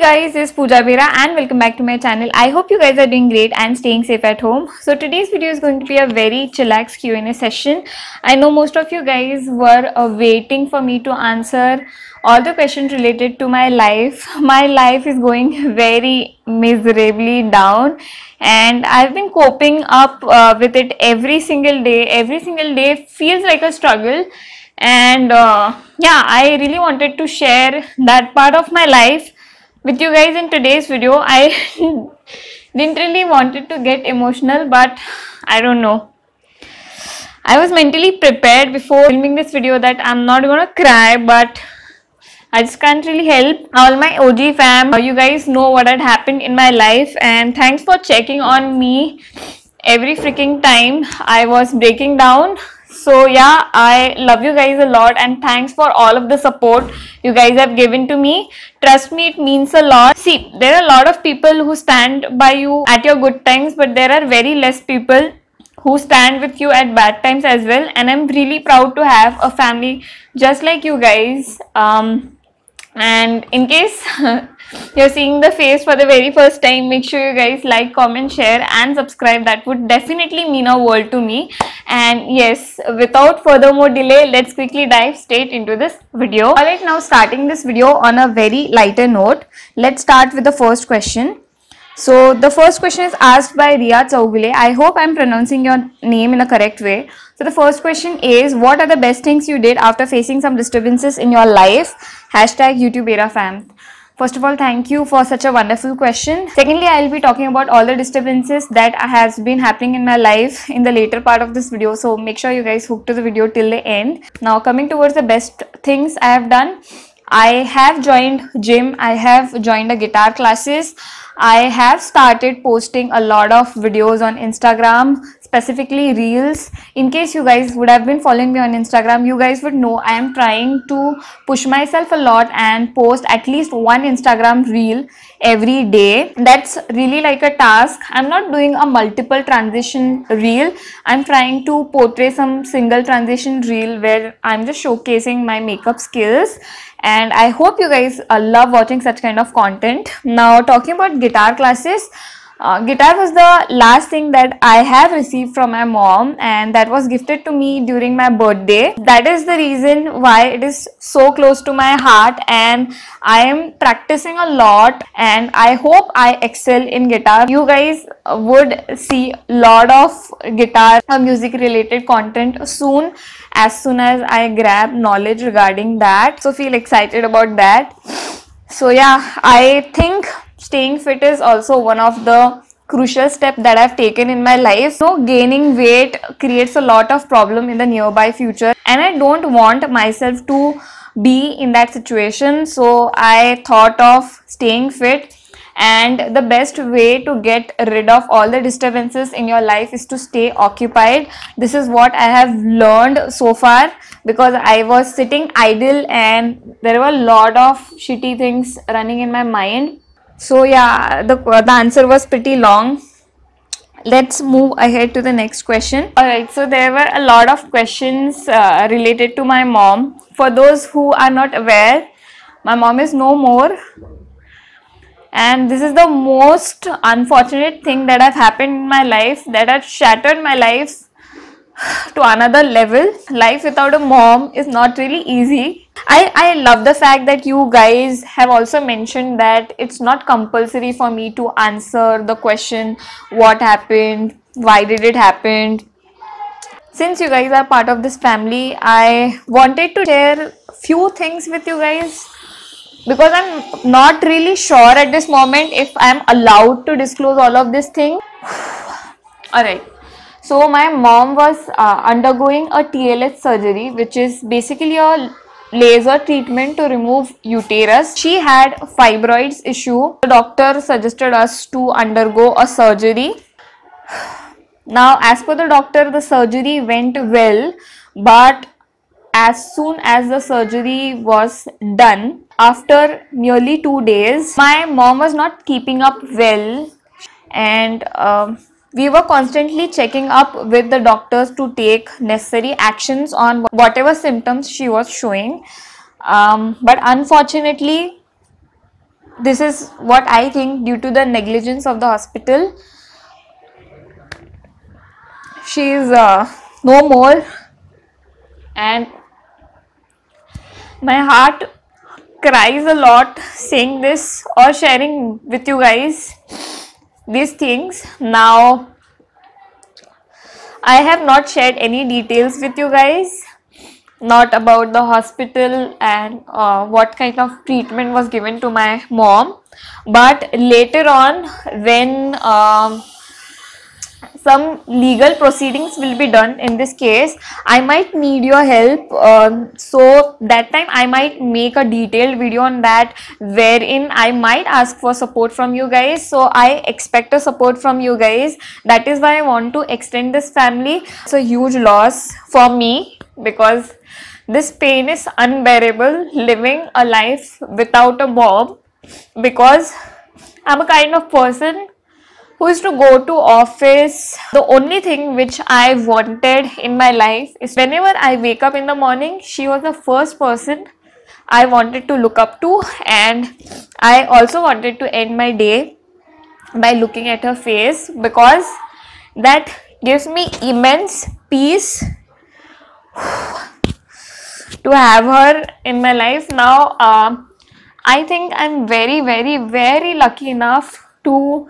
guys, this is Pooja Bera and welcome back to my channel. I hope you guys are doing great and staying safe at home. So today's video is going to be a very chillax Q&A session. I know most of you guys were waiting for me to answer all the questions related to my life. My life is going very miserably down and I've been coping up with it every single day. Every single day feels like a struggle. And yeah, I really wanted to share that part of my life with you guys in today's video. I didn't really wanted to get emotional, but I don't know. I was mentally prepared before filming this video that I'm not gonna cry, but I just can't really help. All my OG fam, you guys know what had happened in my life, and thanks for checking on me every freaking time I was breaking down. So yeah, I love you guys a lot and thanks for all of the support you guys have given to me. Trust me, it means a lot. See, there are a lot of people who stand by you at your good times, but there are very less people who stand with you at bad times as well. And I'm really proud to have a family just like you guys. And in case you're seeing the face for the very first time, make sure you guys like, comment, share and subscribe. That would definitely mean a world to me. And yes, without further more delay, let's quickly dive straight into this video. Alright, now starting this video on a very lighter note, let's start with the first question. So the first question is asked by Riya Chaugule. I hope I'm pronouncing your name in a correct way. So the first question is, what are the best things you did after facing some disturbances in your life? Hashtag YouTube Era fam. First of all, thank you for such a wonderful question. Secondly, I'll be talking about all the disturbances that has been happening in my life in the later part of this video. So make sure you guys hook to the video till the end. Now coming towards the best things I have done. I have joined gym. I have joined a guitar classes. I have started posting a lot of videos on Instagram, specifically reels. In case you guys would have been following me on Instagram, you guys would know I am trying to push myself a lot and post at least one Instagram reel every day. That's really like a task. I'm not doing a multiple transition reel. I'm trying to portray some single transition reel where I'm just showcasing my makeup skills. And I hope you guys love watching such kind of content. Now talking about guitar classes, guitar was the last thing that I have received from my mom, and that was gifted to me during my birthday. That is the reason why it is so close to my heart, and I am practicing a lot and I hope I excel in guitar. You guys would see a lot of guitar music related content soon as I grab knowledge regarding that. So feel excited about that. So yeah, I think staying fit is also one of the crucial step that I've taken in my life. So gaining weight creates a lot of problem in the nearby future, and I don't want myself to be in that situation. So I thought of staying fit, and the best way to get rid of all the disturbances in your life is to stay occupied. This is what I have learned so far, because I was sitting idle and there were a lot of shitty things running in my mind. So yeah, the answer was pretty long. Let's move ahead to the next question. Alright, so there were a lot of questions related to my mom. For those who are not aware, my mom is no more. And this is the most unfortunate thing that has happened in my life, that has shattered my life to another level. Life without a mom is not really easy. I love the fact that you guys have also mentioned that it's not compulsory for me to answer the question, what happened, why did it happen. Since you guys are part of this family, I wanted to share few things with you guys, because I'm not really sure at this moment if I'm allowed to disclose all of this thing. Alright, so my mom was undergoing a TLS surgery, which is basically a laser treatment to remove uterus. She had fibroids issue. The doctor suggested us to undergo a surgery. Now as per the doctor, the surgery went well, but as soon as the surgery was done, after nearly 2 days, my mom was not keeping up well, and we were constantly checking up with the doctors to take necessary actions on whatever symptoms she was showing. But unfortunately, this is what I think. Due to the negligence of the hospital, she is no more, and my heart cries a lot saying this or sharing with you guys these things. Now, I have not shared any details with you guys, not about the hospital and what kind of treatment was given to my mom, but later on, when some legal proceedings will be done in this case, I might need your help. So that time I might make a detailed video on that, wherein I might ask for support from you guys. So I expect a support from you guys. That is why I want to extend this family. It's a huge loss for me because this pain is unbearable, living a life without a mom, because I'm a kind of person who used to go to office. The only thing which I wanted in my life is whenever I wake up in the morning, she was the first person I wanted to look up to, and I also wanted to end my day by looking at her face, because that gives me immense peace to have her in my life. Now, I think I'm very, very, very lucky enough to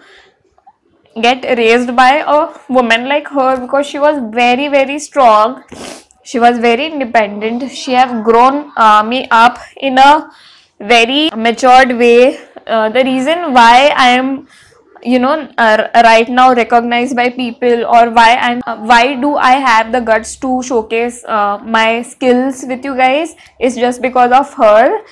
get raised by a woman like her, because she was very, very strong. She was very independent. She have grown me up in a very matured way. The reason why I am, right now recognized by people, or why do I have the guts to showcase my skills with you guys, is just because of her.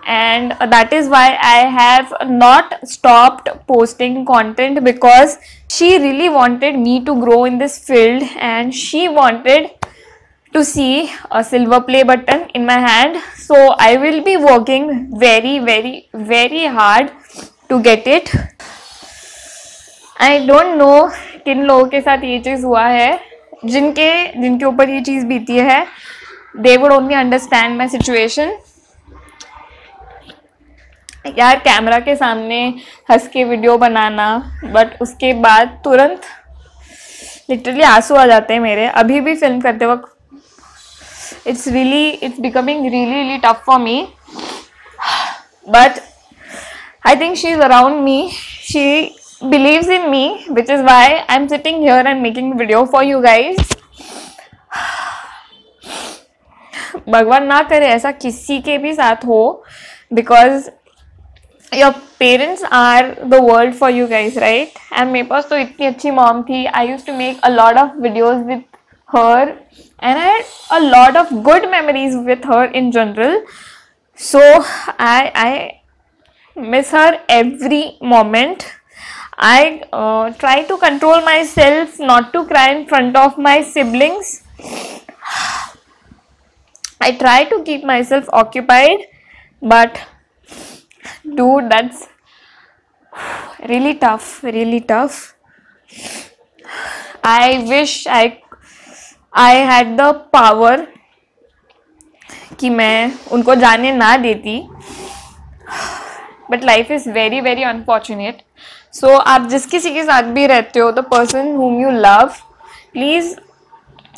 And that is why I have not stopped posting content, because she really wanted me to grow in this field, and she wanted to see a silver play button in my hand. So I will be working very, very, very hard to get it. I don't know किन लोगों के साथ ये चीज़ हुआ है, जिनके ऊपर ये चीज़ बीती है. They would only understand my situation. यार, कैमरा के सामने हंस के वीडियो बनाना, बट उसके बाद तुरंत लिटरली आंसू आ जाते हैं मेरे. अभी भी फिल्म करते वक्त it's becoming really, really tough for me, but I think she's around me. She believes in me, which is why I'm sitting here and making video for you guys. भगवान ना करे ऐसा किसी के भी साथ हो, because your parents are the world for you guys, right? And मेरे पास तो इतनी अच्छी mom थी. I used to make a lot of videos with her, and I had a lot of good memories with her in general. So I miss her every moment. I try to control myself not to cry in front of my siblings. I try to keep myself occupied, but dude, that's really tough, really tough. I wish I had the power कि मैं उनको जाने ना देती, but life is very, very unfortunate. So आप जिस किसी के साथ भी रहते हो, the person whom you love, please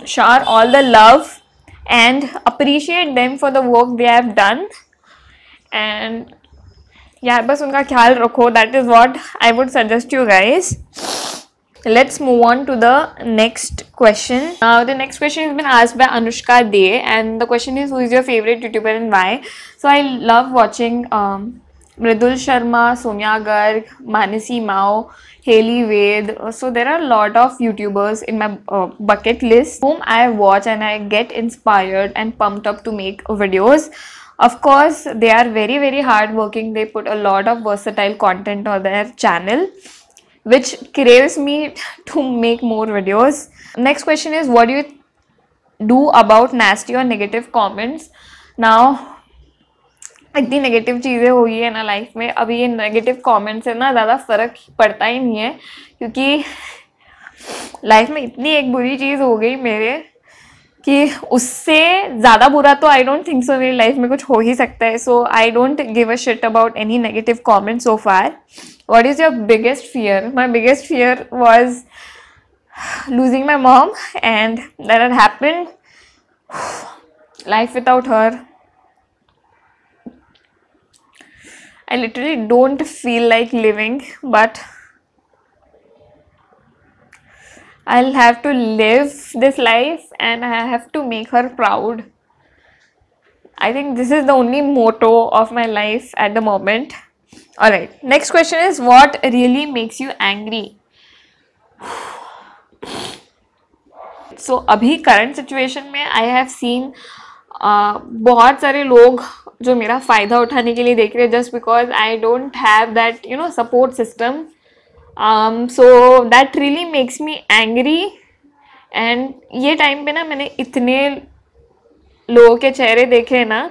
shower all the love and appreciate them for the work they have done. And यार बस उनका ख्याल रखो. That is what I would suggest you guys. Let's move on to the next question. Now the next question has been asked by Anushka De, and the question is, who is your favorite YouTuber and why? So I love watching Mridul Sharma, Sonia Garg, Manasi Mao, Haley Ved. So there are a lot of YouTubers in my bucket list whom I watch and I get inspired and pumped up to make videos. Of course, they are very, very hardworking. They put a lot of versatile content on their channel, which craves me to make more videos. Next question is, what do you do about nasty or negative comments? Now, इतनी negative चीज़ें हुई है ना life में, अभी ये negative comments से ना ज़्यादा फ़र्क पड़ता ही नहीं है, क्योंकि लाइफ में इतनी एक बुरी चीज़ हो गई मेरे कि उससे ज़्यादा बुरा तो आई डोंट थिंक सो मेरी लाइफ में कुछ हो ही सकता है. So I don't give a shit about any negative comment so far. What is your biggest fear? My biggest fear was losing my mom, and that had happened. Life without her, I literally don't feel like living, but I'll have to live this life and I have to make her proud. I think this is the only motto of my life at the moment. Alright, next question is, what really makes you angry? So अभी current situation में I have seen बहुत सारे लोग जो मेरा फ़ायदा उठाने के लिए देख रहे हैं just because I don't have that support system. So that really makes me angry. And ये टाइम पे ना मैंने इतने लोगों के चेहरे देखे ना,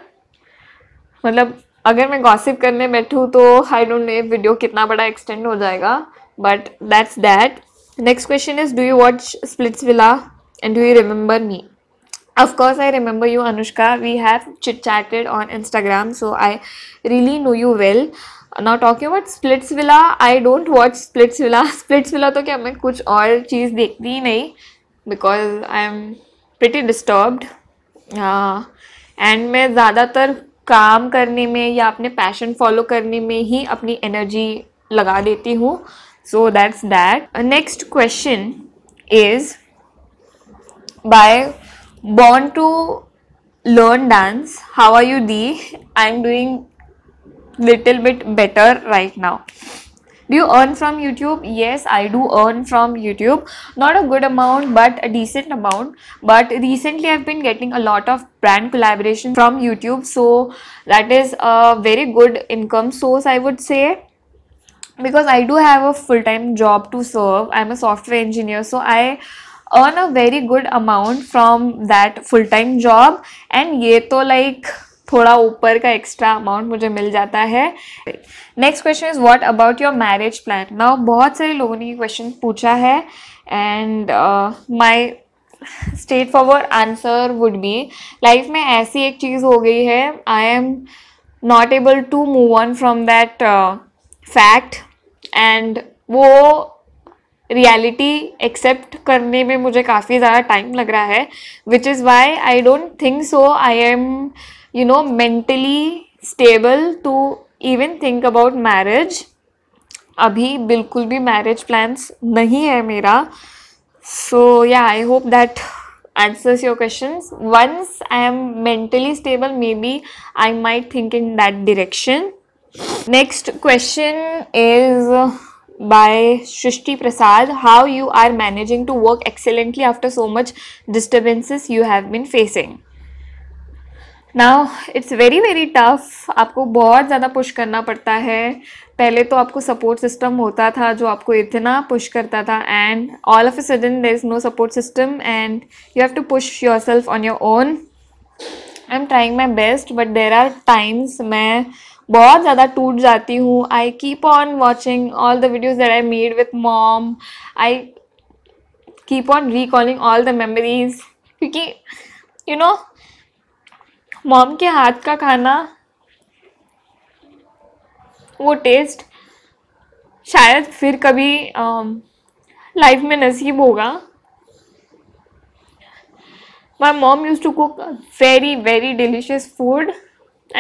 मतलब अगर मैं गॉसिप करने बैठूँ तो आई डोंट नो वीडियो कितना बड़ा एक्सटेंड हो जाएगा, but that's that. Next question is, do you watch Splitsvilla and do you remember me? Of course, I remember you, Anushka. We have chit-chatted on Instagram, so I really know you well. Now talking about Splitsvilla, I don't watch Splitsvilla. Splitsvilla तो क्या मैं कुछ और चीज़ देखती ही नहीं because I am pretty disturbed. And मैं ज़्यादातर काम करने में या अपने पैशन फॉलो करने में ही अपनी एनर्जी लगा देती हूँ. So that's that. Next question is by Born to learn dance. How are you, Dee? I'm doing little bit better right now. Do you earn from YouTube? Yes, I do earn from YouTube. Not a good amount, but a decent amount. But recently I've been getting a lot of brand collaboration from YouTube. So that is a very good income source, I would say. Because I do have a full-time job to serve. I'm a software engineer. So I earn a very good amount from that full time job, and ये तो like थोड़ा ऊपर का extra amount मुझे मिल जाता है. Next question is, what about your marriage plan? Now बहुत सारे लोगों ने ये क्वेश्चन पूछा है, and my straight forward answer would be, life में ऐसी एक चीज़ हो गई है, I am not able to move on from that fact, and वो रियलिटी एक्सेप्ट करने में मुझे काफ़ी ज़्यादा टाइम लग रहा है, which is why I don't think so I am mentally stable to even think about marriage. अभी बिल्कुल भी मैरिज प्लान्स नहीं है मेरा. सो या, I hope that answers your questions. Once I am mentally stable, maybe I might think in that direction. Next question is by Shrishti Prasad. How you are managing to work excellently after so much disturbances you have been facing? Now it's very very tough. आपको बहुत ज़्यादा push करना पड़ता है. पहले तो आपको support system होता था जो आपको इतना पुश करता था, and all of a sudden there is no support system and you have to push yourself on your own. I am trying my best, but there are times मैं बहुत ज़्यादा टूट जाती हूँ. I keep on watching all the videos that I made with mom. I keep on recalling all the memories, क्योंकि mom के हाथ का खाना, वो टेस्ट शायद फिर कभी लाइफ में नसीब होगा. My mom used to cook very very delicious food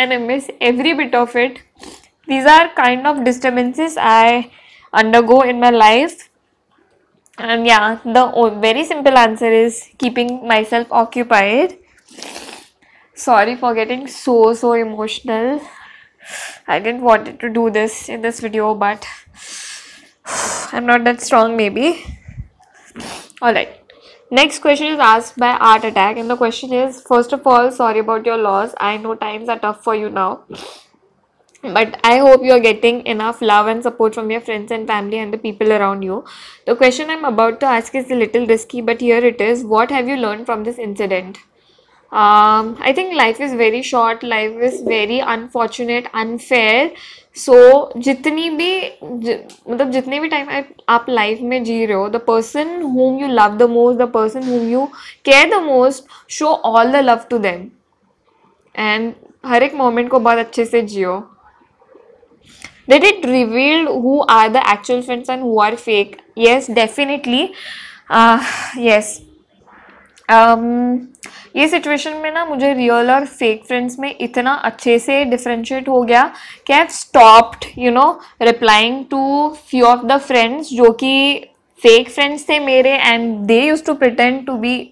and I miss every bit of it. These are kind of disturbances I undergo in my life, and yeah, the very simple answer is keeping myself occupied. Sorry for getting so emotional. I didn't want to do this in this video, but I'm not that strong maybe. Alright. Next question is asked by Art Attack, and the question is, first of all, sorry about your loss. I know times are tough for you now, but I hope you are getting enough love and support from your friends and family and the people around you. The question I'm about to ask is a little risky, but here it is. What have you learned from this incident? I think life is very short. Life is very unfortunate, unfair. सो जितनी भी मतलब जितने भी time आप life में जी रहे हो, the person whom you love the most, the person whom you care the most, show all the love to them and हर एक मोमेंट को बहुत अच्छे से जियो. Did it reveal who are the actual friends and who are fake? Yes, definitely. Yes. ये situation में ना मुझे real और फेक फ्रेंड्स में इतना अच्छे से डिफ्रेंशिएट हो गया कि I stopped replying to few of the friends जो कि फेक फ्रेंड्स थे मेरे, and they use to pretend to be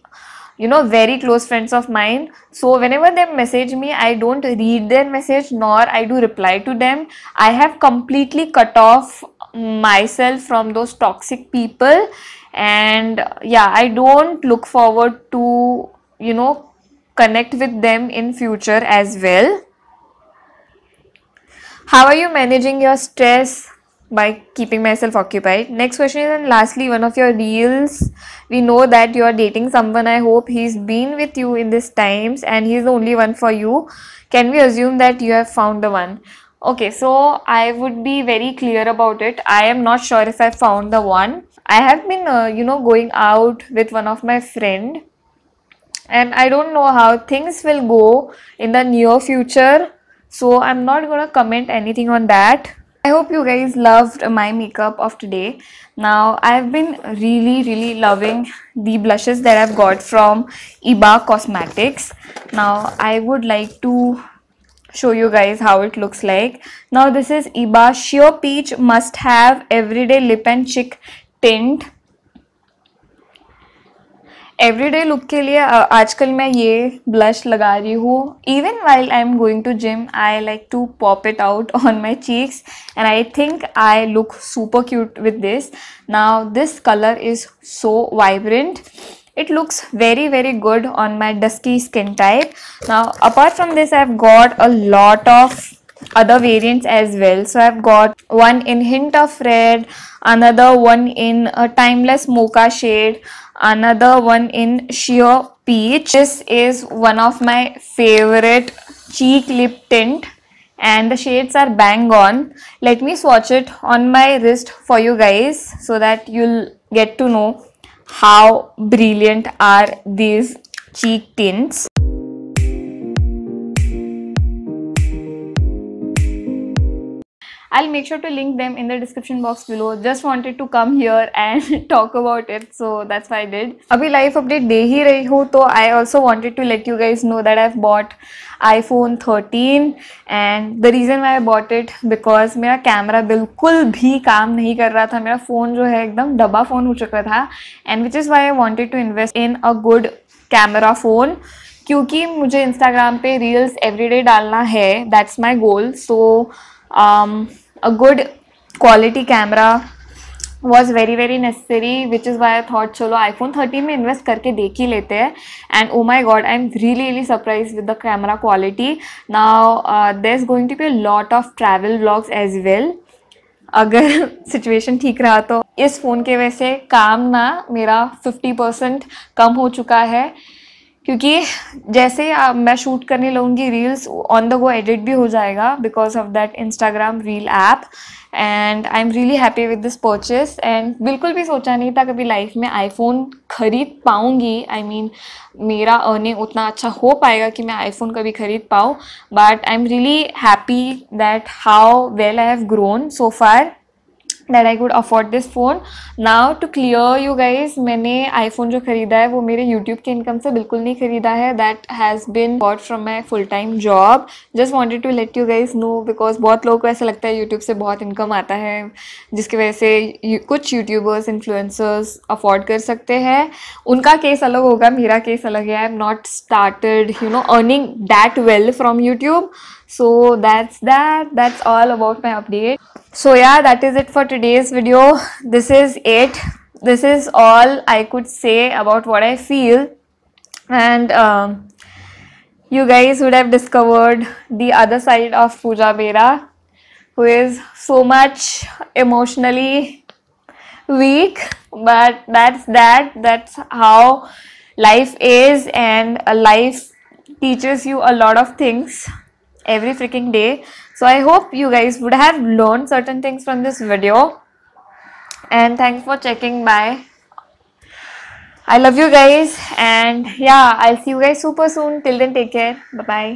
very close friends of mine. So whenever they message me, I don't read their message nor I do reply to them. I have completely cut off myself from those toxic people, and yeah, I don't look forward to connect with them in future as well. How are you managing your stress? By keeping myself occupied. Next question is, and lastly, one of your reels, we know that you are dating someone. I hope he's been with you in these times and he's the only one for you. Can we assume that you have found the one? Okay, so I would be very clear about it. I am not sure if I found the one. I have been going out with one of my friend, and I don't know how things will go in the near future, so I'm not gonna comment anything on that. I hope you guys loved my makeup of today. Now I've been really loving the blushes that I've got from Iba Cosmetics. Now I would like to show you guys how it looks like. Now this is Iba Sheer Peach Must Have Everyday Lip and Cheek Tint. Everyday look के लिए आजकल मैं ये blush लगा रही हूँ. Even while I am going to gym, I like to pop it out on my cheeks, and I think I look super cute with this. Now this color is so vibrant. It looks very good on my dusky skin type. Now apart from this, I've got a lot of other variants as well. So I've got one in hint of red, another one in a timeless mocha shade, another one in sheer peach. This is one of my favorite cheek lip tint and the shades are bang on. Let me swatch it on my wrist for you guys so that you'll get to know how brilliant are these cheek tints. I'll make sure to link them in the description box below. Just wanted to come here and talk about it, so that's why I did. अभी life update दे ही रही हूँ तो I also wanted to let you guys know that I've bought iPhone 13 and the reason why I bought it because मेरा camera बिल्कुल भी काम नहीं कर रहा था. मेरा फ़ोन जो है एकदम डब्बा फ़ोन हो चुका था, and which is why I wanted to invest in a good camera phone. क्योंकि मुझे Instagram पे reels everyday डालना है, that's my goal. So a good quality camera was very necessary, which is why I thought चलो iPhone 13 में invest करके देख ही लेते हैं. And oh my god, I'm really surprised with the camera quality. Now there's going to be a lot of travel vlogs as well. अगर situation ठीक रहा तो इस फ़ोन के वजह से काम ना मेरा 50% कम हो चुका है, क्योंकि जैसे मैं शूट करने लगूँगी reels, on the go edit भी हो जाएगा because of that Instagram reel app. And I am really happy with this purchase. And बिल्कुल भी सोचा नहीं था कभी लाइफ में आईफोन ख़रीद पाऊँगी. आई मीन मेरा अर्निंग उतना अच्छा हो पाएगा कि मैं आईफोन कभी ख़रीद पाऊँ, but I am really happy that how well I have grown so far that I could afford this phone. Now to clear you guys, मैंने iPhone जो खरीदा है वो मेरे YouTube के इनकम से बिल्कुल नहीं खरीदा है. That has been bought from my full time job. Just wanted to let you guys know because बहुत लोगों को ऐसा लगता है YouTube से बहुत इनकम आता है जिसकी वजह से कुछ YouTubers, influencers afford कर सकते हैं. उनका केस अलग होगा, मेरा केस अलग है. I am not started earning that well from YouTube. So that's all about my update. So yeah, that is it for today's video. This is it. This is all I could say about what I feel. And you guys would have discovered the other side of Pooja Bera, who is so much emotionally weak. But that's how life is, and life teaches you a lot of things every freaking day. So I hope you guys would have learned certain things from this video, and thanks for checking by. I love you guys, and yeah, I'll see you guys super soon. Till then, take care. Bye bye.